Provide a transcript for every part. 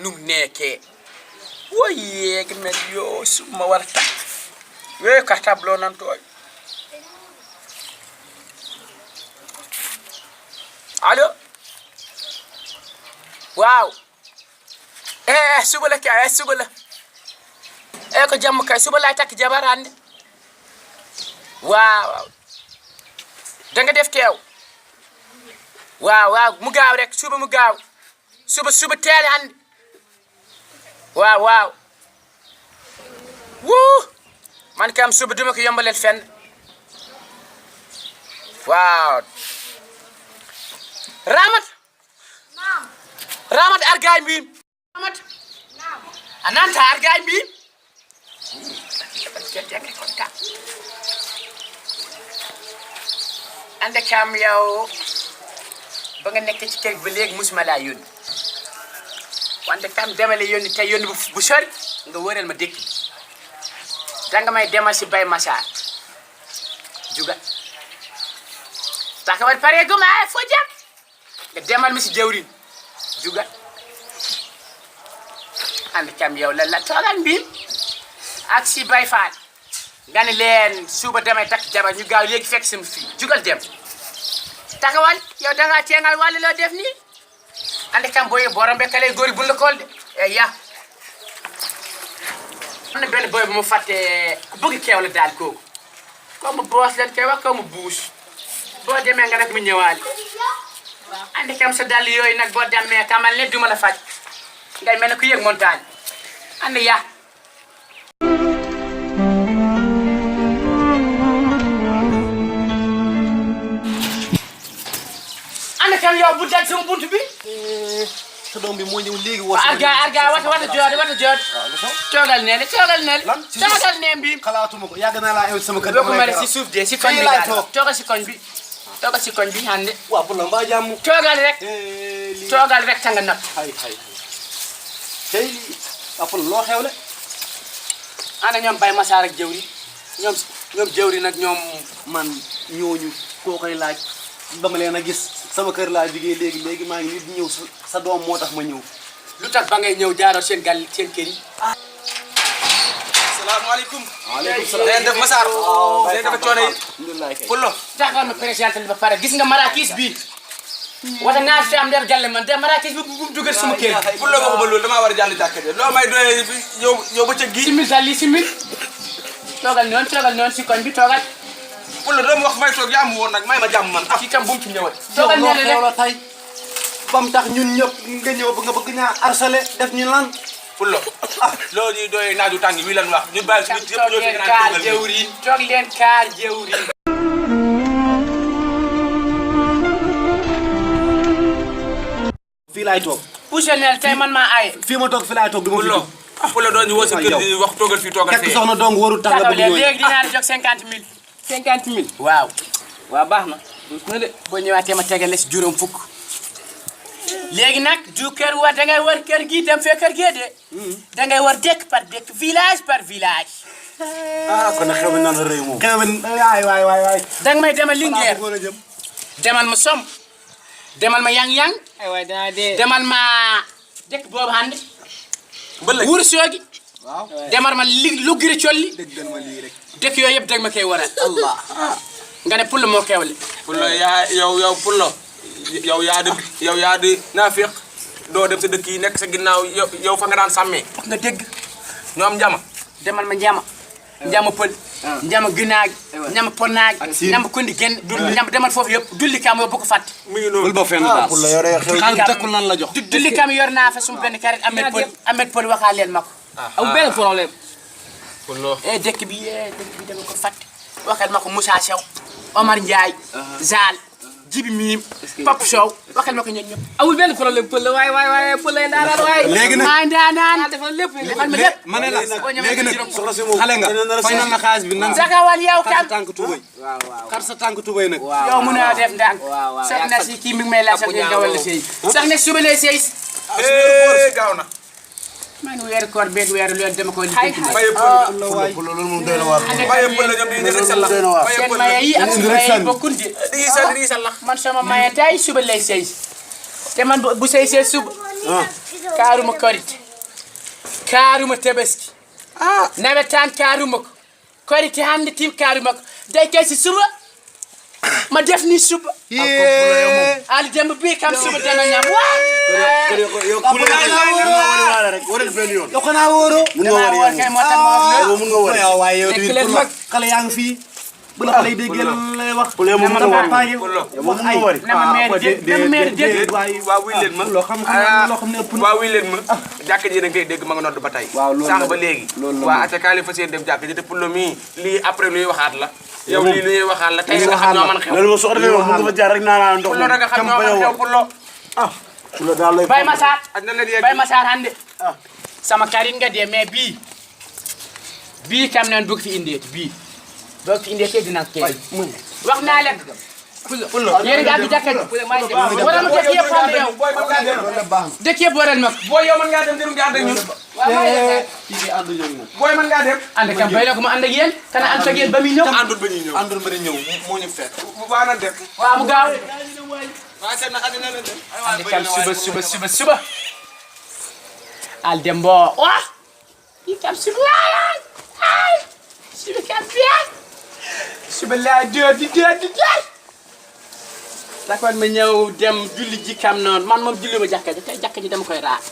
num nekke woye men yo suma warta we ka tablo nan to allo waaw suba la kay suba la ko jam kay suba la tak jabar hande waaw da nga def teew waaw mu gaaw rek suba mu gaaw suba teel hande waaw wuu man kam suba duma ko yombalel fenn waaw Ramat argay mbim Ramat ananta argay mbim ande kam yow ba nga nekk ci kër ba léegi musuma laa yónni wante kam demale yónni tey yónni bu sori nga wëral ma dëkk danga may demal si Bay Massar juga taka war pare guma ay fo jam nga demal mi si jawrin juga ande kam yow la toogal mbim ak si Bay Faal nga ne leen suba damay takk jabar ñu gaaw léegi fekk sama fii jugal dem takawal yow da nga teengal wàllu loo def nii ande kam boy borom be kale góori bun la kool de ya am na benn boy bu mu fàtte ku bëgg keew la daal kooku ko mu boos leen koy wax ko mu buus boo demee nga nag mu ñëwaale ande kam sa dal yooyu nag boo demee kamal ne duma la faj ngay mel ne ku yëg montagne ande ya kam yow bu dal sama buntu bi sa doom bi moo ñëw léegi woo arga wata jood toogal ne bi xalaatuma ko yàgg naa laa ew sama kër boko mari si suuf de si koñ bi toogal si koñ bi hande waaw pour la mbaa jàmm toogal rek tanga nap hay tey apul loo xewle ana ñoom Bay Massar ak jëwri ñoom jëwri nag ñoom man ñooñu koo koy laaj dama leen a gis sama kër laa liggéey léegi maa ngi nit ñëw sa doom moo tax ma ñëw lu tax ba ngay ñëw jaaroo seen kër yi salaamaaleykum waaleykum salaam leen def Massar leen def coono yi Pullo taxawal ma présenté ba pare gis nga marakis bi wata naa fi am der jalle man de marakis bi bu dugal suma kër Pullo nga ko ba loolu damaa war a jàll jàkka de loo may doye yow ba ca gi simil dal li simil toogal noonu si koñ bi toogal Pullo doo ma wax may toog yaa mu woon nag may ma jàmm man ci kam bu mu ci ñëwat toogal ne la tey bam tax ñun ñëpp nga ñëw ba nga bëgg ñaa harcelé def ñu lan Pullo loolu ñuy doye naaju tàng wi lan wax ñu bàyyi suñu yëpp ñoo fi naan toog leen kaar jëwri fii laay toog poussel tey man maa aaye fii ma toog fii laay toog du ma fi toog Pullo doo ñu woo sa kër di wax toogal fii toogal fii fekk soxna dong waru tax nga bëgg ñëw léegi dinaa la jox 50 000 waaw baax na de boo ñëwaatee ma tegal la si juróom fukk léegi nag du kër wa da ngay war kër gi dem fee kër gee de da ngay war dëkk par dëkk village par village kon nag xew mi naan rëy moom xew mi waay danga may demal Linguère demal ma Som demal ma yang demal ma dëkk boobu hande Wuro Sogi demal ma Lugiri Colli dëkk yooyu yëpp dag ma koy waral Allah nga ne Pullo moo xewle Pullo yow Pullo yow yaa di naafiq doo dem sa dëkk yi nekk sa ginnaaw yow fa nga daan sàmmee nga dégg ñoo am njama demal ma njama pël njama ginaag njama ponnaag njama kondi genn njama demal foofu yëpp dulli kam yow bu ko fàtte mi ngi noonu ba fenn daal Pullo yow rek xew takkul nan la jox dulli kam yor naa fa suma benn karit Ahmed Pël waxaa leen ma ko aw benn problème Pullo dëkk bi dama ko fàtte waxal ma ko Moussa Sow Omar Ndiaye Zal Jibi Mim Pap Sow waxal ma ko ñoom ñëpp awul benn problème Pël waay Pël lay ndaanaan waay léegi nag maa ndaanaan defal lépp defal ma lépp ma ne la léegi nag soxna si moom xale nga fay nan la xaalis bi nan sakawal yow xar sa tànk tubay xar sa tànk tubay nag yow mun a def ndànk sax na si kii mi ngi may laaj sax ne dawal la sëy sax ne suba lay sëy gaaw na man weeru koor beeg weeru loolu dama ko liggéey maye Pël loolu moom doy na waar maye Pël la ñoom di nekk seen lax maye seen Pël maye yi ak suñu maye yi bokkul de di seen lax man sama maye tay suba lay sëy te man bu sey suba kaaruma korite kaaruma tabaski nawetaan kaaruma ko korite hande tim kaaruma ko day kay si suba ma def ni suba ali demba bi kam suba dana ñam yow xanaa wóoroo mun nga wóor kay moo tax ma mun nga wóor waaye yow tamit xale yaa ngi fii bu la xale yi déggee lan lay wax mun nga wóor mun nga wóor na ma mère dégg waa wuy leen ma loo xam ne ëpp na waa wuy leen ma jàkk ji da ngay dégg ma nga nodd ba tey sànq ba léegi waa ate kaali fa seen dem jàkk ji te Pulo mii lii après luy waxaat la yow lii luy waxaat la tey nga xam ñoo man xew loolu moom soo ko defee moom mun nga fa jaar rek naa ndox Pulo da nga xam ñoo man xew Pulo Pulo daal lay Baye Massar ak na leen yegg Baye Massar hande sama karin nga dee mais bii kam naan bëgg fi indeeti bii bëgg fi indeeti dina kee wax naa leen Pulo yéen nga àgg jàkka ji waral ma dëkk yëpp xam yow dëkk yëpp waral ma booy yow mën ngaa dem jërum di ànd ak ñun booy mën ngaa dem ànd kam bay na ko ma ànd ak yéen kana ànd ak yéen ba muy ñëw àndul ba ñuy ñëw àndul ba ñëw moo ñu fekk bu baax na dem waaw mu gaaw waa seet na àddina la dem ànd kam suba al dem boo waa yi kam suba laay ay suba kam bien suba laa di d'accord ma ñëw dem julli ji kam noonu man moom julli ma jàkka ji tey jàkka ji dama koy raar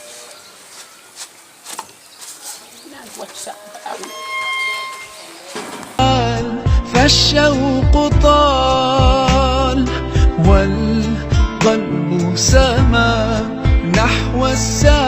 فالشوق طال والقلب سما نحو الساعة